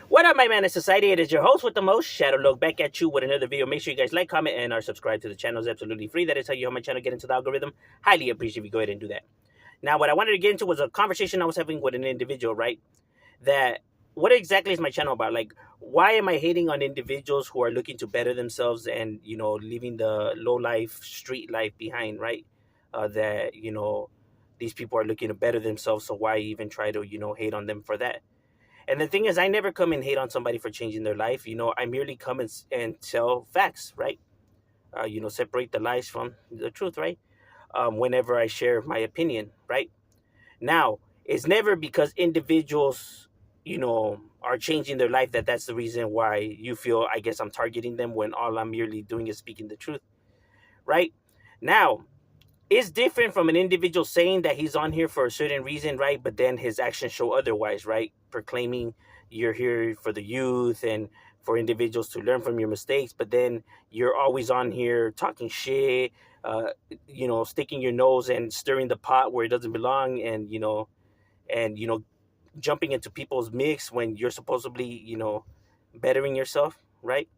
What up, my man of society? It is your host with the most, Shadow Look, back at you with another video. Make sure you guys like, comment, and are subscribed to the channel. It's absolutely free. That is how you help my channel get into the algorithm. Highly appreciate if you go ahead and do that. Now, what I wanted to get into was a conversation I was having with an individual, right? That what exactly is my channel about? Like, why am I hating on individuals who are looking to better themselves and, leaving the low life, street life behind, right? These people are looking to better themselves. So why even try to, hate on them for that? And the thing is, I never come and hate on somebody for changing their life. I merely come and tell facts, right? Separate the lies from the truth, right? Whenever I share my opinion, right? Now, it's never because individuals, are changing their life that's the reason why you feel, I guess, I'm targeting them when all I'm merely doing is speaking the truth, right? Now, it's different from an individual saying that he's on here for a certain reason, right? But then his actions show otherwise, right? Proclaiming you're here for the youth and for individuals to learn from your mistakes, but then you're always on here talking shit, sticking your nose and stirring the pot where it doesn't belong, and jumping into people's mix when you're supposedly, bettering yourself, right?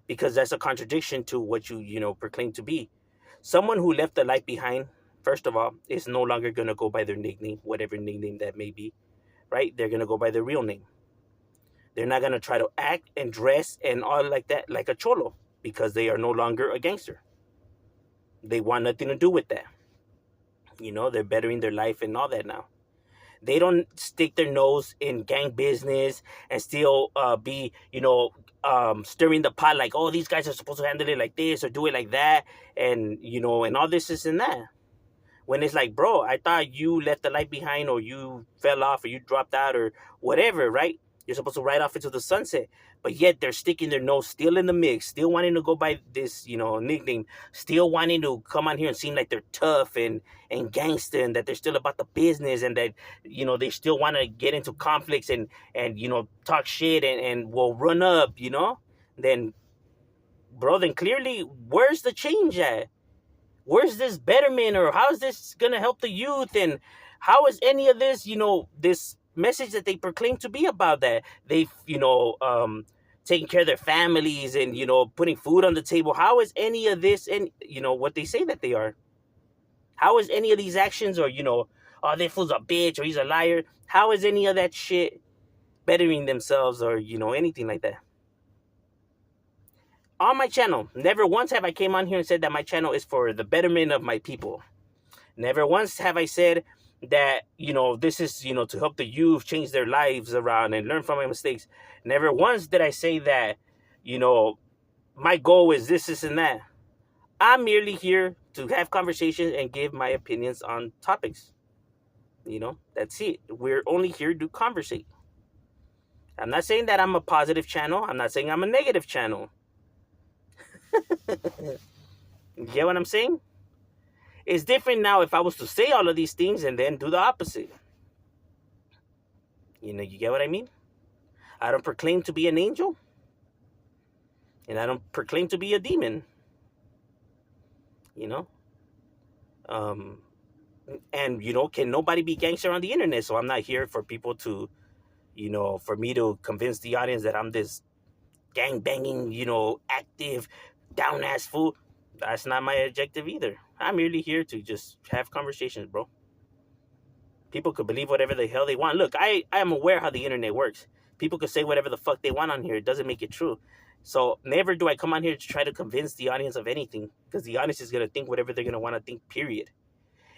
Because that's a contradiction to what you proclaim to be. Someone who left the light behind, first of all, is no longer going to go by their nickname, whatever nickname that may be, right? They're going to go by their real name. They're not going to try to act and dress and all like that, like a cholo, because they are no longer a gangster. They want nothing to do with that. They're bettering their life and all that now. They don't stick their nose in gang business and still be, stirring the pot like, oh, these guys are supposed to handle it like this or do it like that. And all this and that. When it's like, bro, I thought you left the light behind or you fell off or you dropped out or whatever, right? You're supposed to ride off into the sunset. But yet they're sticking their nose still in the mix, still wanting to go by this, nickname, still wanting to come on here and seem like they're tough and gangster and that they're still about the business and that, they still want to get into conflicts and talk shit and will run up, then, bro, then clearly, where's the change at? Where's this betterment, or how is this gonna help the youth, and how is any of this, this message that they proclaim to be about that they've, taking care of their families and putting food on the table? How is any of this and what they say that they are? How is any of these actions, or oh, this fool's a bitch or he's a liar? How is any of that shit bettering themselves or anything like that? On my channel, never once have I came on here and said that my channel is for the betterment of my people. Never once have I said that, this is, to help the youth change their lives around and learn from my mistakes. Never once did I say that, my goal is this, and that. I'm merely here to have conversations and give my opinions on topics. That's it. We're only here to conversate. I'm not saying that I'm a positive channel. I'm not saying I'm a negative channel. You get what I'm saying? It's different now if I was to say all of these things and then do the opposite. You get what I mean? I don't proclaim to be an angel. And I don't proclaim to be a demon. And, can nobody be gangster on the internet? So I'm not here for people to, for me to convince the audience that I'm this gang banging, active, down ass fool. That's not my objective either. I'm merely here to just have conversations, bro. People could believe whatever the hell they want. Look, I am aware how the internet works. People could say whatever the fuck they want on here. It doesn't make it true. So never do I come on here to try to convince the audience of anything, because the audience is going to think whatever they're going to want to think, period.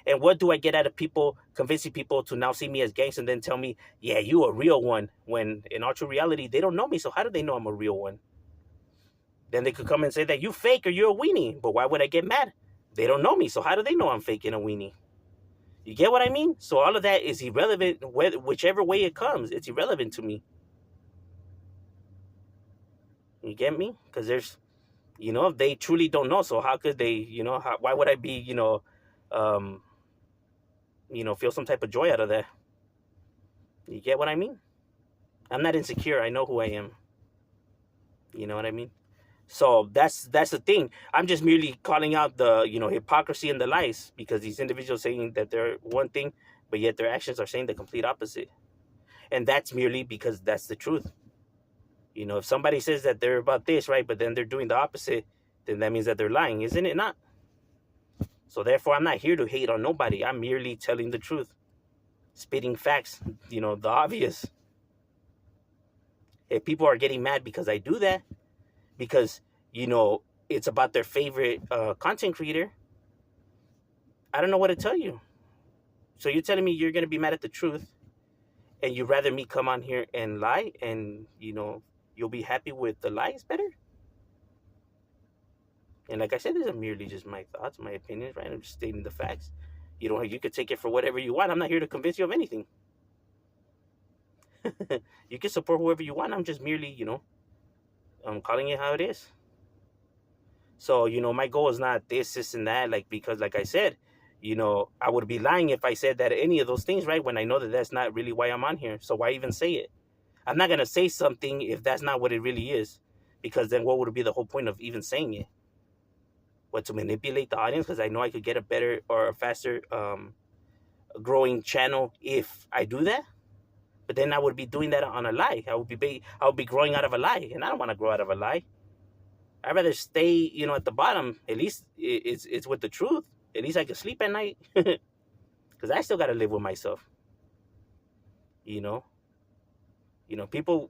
And what do I get out of people convincing people to now see me as gangster and then tell me, yeah, you a real one, when in all true reality, they don't know me. So how do they know I'm a real one? Then they could come and say that you fake or you're a weenie. But why would I get mad? They don't know me. So how do they know I'm fake and a weenie? You get what I mean? So all of that is irrelevant, whichever way it comes. It's irrelevant to me. You get me? Because there's, they truly don't know. So how could they, why would I be, feel some type of joy out of that? You get what I mean? I'm not insecure. I know who I am. You know what I mean? So that's the thing. I'm just merely calling out the, hypocrisy and the lies, because these individuals saying that they're one thing, but yet their actions are saying the complete opposite. And that's merely because that's the truth. You know, if somebody says that they're about this, right, but then they're doing the opposite, then that means that they're lying, isn't it not? So therefore, I'm not here to hate on nobody. I'm merely telling the truth, spitting facts, the obvious. If people are getting mad because I do that, because, it's about their favorite content creator, I don't know what to tell you. So you're telling me you're going to be mad at the truth, and you'd rather me come on here and lie, and, you'll be happy with the lies better? And like I said, these are merely just my thoughts, my opinions, right? I'm just stating the facts. You could take it for whatever you want. I'm not here to convince you of anything. You can support whoever you want. I'm just merely, I'm calling it how it is. So, my goal is not this, and that, because like I said, I would be lying if I said that any of those things, right? When I know that that's not really why I'm on here. So why even say it? I'm not going to say something if that's not what it really is, because then what would be the whole point of even saying it? What, to manipulate the audience? Because I know I could get a better or a faster growing channel if I do that. But then I would be doing that on a lie. I would be growing out of a lie, and I don't want to grow out of a lie. I'd rather stay, at the bottom. At least it's with the truth. At least I can sleep at night, because I still got to live with myself.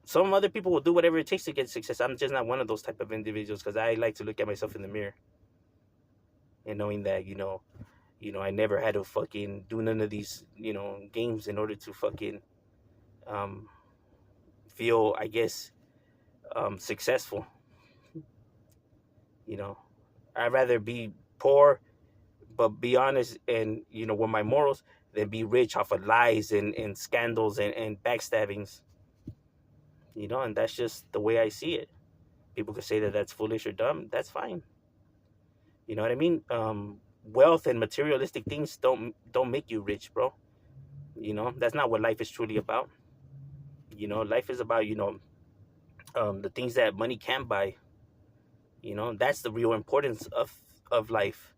Some other people will do whatever it takes to get success. I'm just not one of those type of individuals, because I like to look at myself in the mirror and knowing that, I never had to fucking do none of these, games in order to fucking feel, I guess, successful. I'd rather be poor but be honest and, with my morals, than be rich off of lies and scandals and backstabbings. And that's just the way I see it. People could say that that's foolish or dumb. That's fine. You know what I mean? Wealth and materialistic things don't make you rich, bro. That's not what life is truly about. Life is about, the things that money can't buy. That's the real importance of life.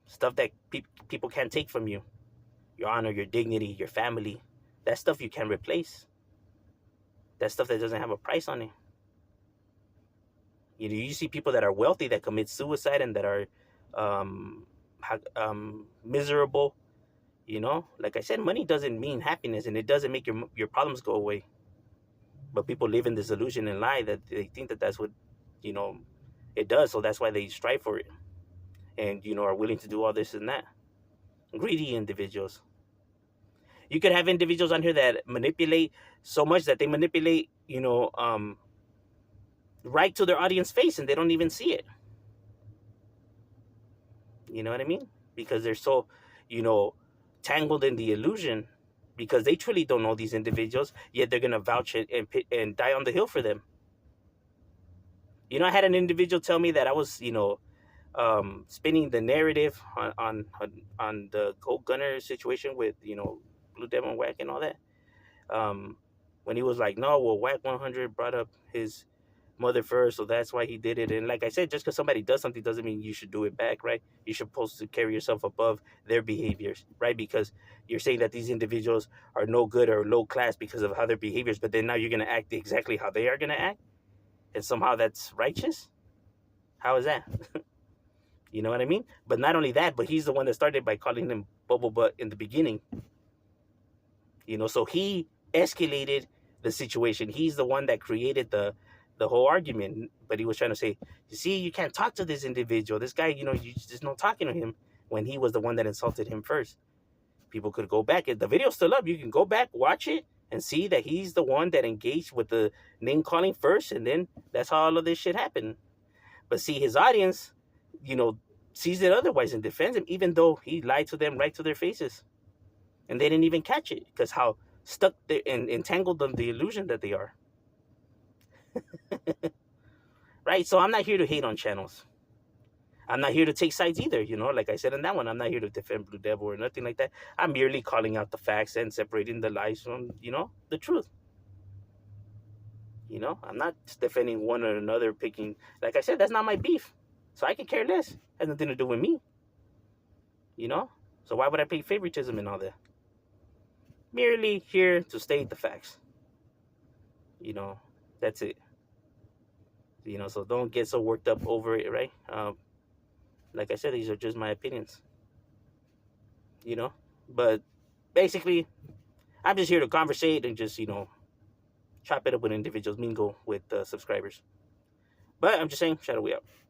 Stuff that people can't take from you. Your honor, your dignity, your family. That stuff you can replace. That stuff that doesn't have a price on it. You see people that are wealthy that commit suicide and that are miserable. Like I said, money doesn't mean happiness, and it doesn't make your problems go away. But people live in this illusion and lie that they think that that's what it does. So that's why they strive for it, and are willing to do all this and that. Greedy individuals. You could have individuals on here that manipulate so much that they manipulate, right to their audience face, and they don't even see it. You know what I mean? Because they're so, tangled in the illusion, because they truly don't know these individuals, yet they're gonna vouch and die on the hill for them. I had an individual tell me that I was, spinning the narrative on the Gold Gunner situation with, Blue Demon Whack and all that. When he was like, no, well, Whack 100 brought up his mother first, so that's why he did it. And like I said, just because somebody does something doesn't mean you should do it back, right? You're supposed to carry yourself above their behaviors, right? Because you're saying that these individuals are no good or low class because of how their behaviors, but then now you're going to act exactly how they are going to act, and somehow that's righteous. How is that? You know what I mean? But not only that, but he's the one that started by calling him Bubble Butt in the beginning. So he escalated the situation. He's the one that created the whole argument. But he was trying to say, you see, you can't talk to this individual. This guy, you just not talking to him, when he was the one that insulted him first. People could go back. The video's still up. You can go back, watch it, and see that he's the one that engaged with the name calling first, and then that's how all of this shit happened. But see, his audience, sees it otherwise and defends him, even though he lied to them right to their faces. And they didn't even catch it, because how stuck and entangled in the illusion that they are. Right? So I'm not here to hate on channels. I'm not here to take sides either, like I said in that one. I'm not here to defend Blue Devil or nothing like that. I'm merely calling out the facts and separating the lies from, the truth. I'm not defending one or another, picking. Like I said, that's not my beef. So I can care less. It has nothing to do with me. So why would I pay favoritism and all that? Merely here to state the facts. That's it. So don't get so worked up over it, right? Like I said, these are just my opinions. You know, but basically, I'm just here to conversate and just chop it up with individuals, mingle with subscribers. But I'm just saying, Shadow, we out.